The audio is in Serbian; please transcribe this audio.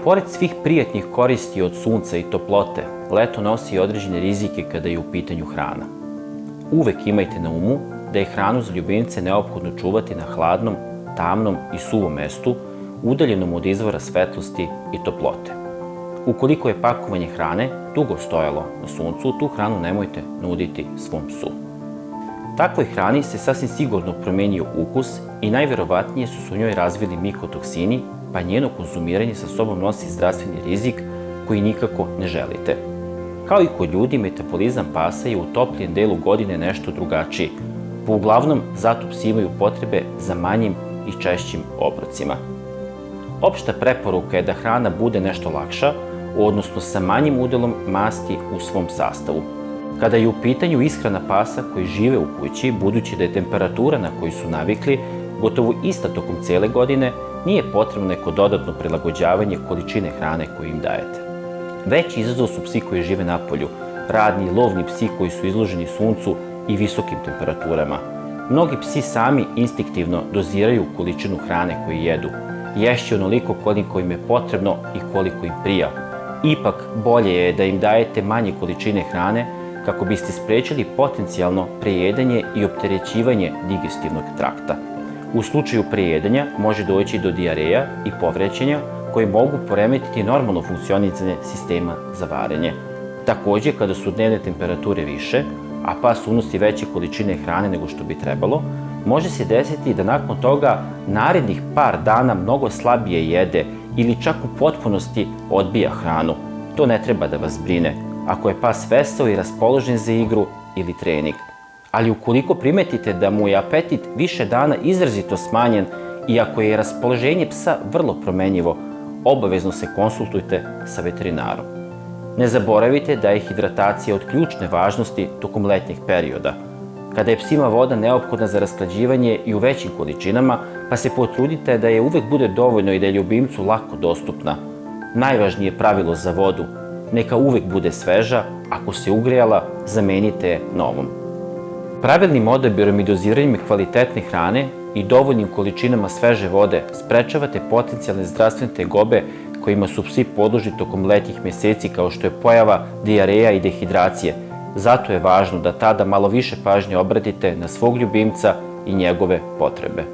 Pored svih prijatnih koristi od sunca i toplote, leto nosi određene rizike kada je u pitanju hrana. Uvek imajte na umu da je hranu za ljubimce neophodno čuvati na hladnom, tamnom i suvom mestu, udaljenom od izvora svetlosti i toplote. Ukoliko je pakovanje hrane dugo stojalo na suncu, tu hranu nemojte nuditi svom psu. Takvoj hrani se sasvim sigurno promenio ukus i najverovatnije su se u njoj razvili mikotoksini, pa njeno konzumiranje sa sobom nosi zdravstveni rizik koji nikako ne želite. Kao i kod ljudi, metabolizam pasa je u toplijem delu godine nešto drugačiji, pa uglavnom zato psi imaju potrebe za manjim i češćim obrocima. Opšta preporuka je da hrana bude nešto lakša, odnosno sa manjim udelom masti u svom sastavu. Kada je u pitanju ishrana pasa koji žive u kući, budući da je temperatura na koju su navikli gotovo ista tokom cele godine, nije potrebno neko dodatno prilagođavanje količine hrane koju im dajete. Veći izazov su psi koji žive napolju, radni i lovni psi koji su izloženi suncu i visokim temperaturama. Mnogi psi sami instinktivno doziraju količinu hrane koju jedu, ješće onoliko koliko im je potrebno i koliko im prija. Ipak, bolje je da im dajete manje količine hrane kako biste sprečili potencijalno prejedanje i opterećivanje digestivnog trakta. U slučaju prejedanja može doći do dijareja i povrećenja koje mogu poremetiti normalno funkcionisanje sistema za varenje. Takođe, kada su dnevne temperature više, a pas unosi veće količine hrane nego što bi trebalo, može se desiti da nakon toga narednih par dana mnogo slabije jede ili čak u potpunosti odbija hranu. To ne treba da vas brine ako je pas veseo i raspoložen za igru ili trening. Ali ukoliko primetite da mu je apetit više dana izrazito smanjen i ako je raspoloženje psa vrlo promenjivo, obavezno se konsultujte sa veterinarom. Ne zaboravite da je hidratacija od ključne važnosti tokom letnjeg perioda, kada je psima voda neophodna za rashlađivanje i u većim količinama, pa se potrudite da je uvek bude dovoljno i da je ljubimcu lako dostupna. Najvažnije pravilo za vodu: neka uvek bude sveža, ako se ugrejala, zamenite je novom. Pravilnim odabirom i doziranjem kvalitetne hrane i dovoljnim količinama sveže vode sprečavate potencijalne zdravstvene tegobe kojima su psi podložni tokom letnjih meseci, kao što je pojava dijareja i dehidracije. Zato je važno da tada malo više pažnje obratite na svog ljubimca i njegove potrebe.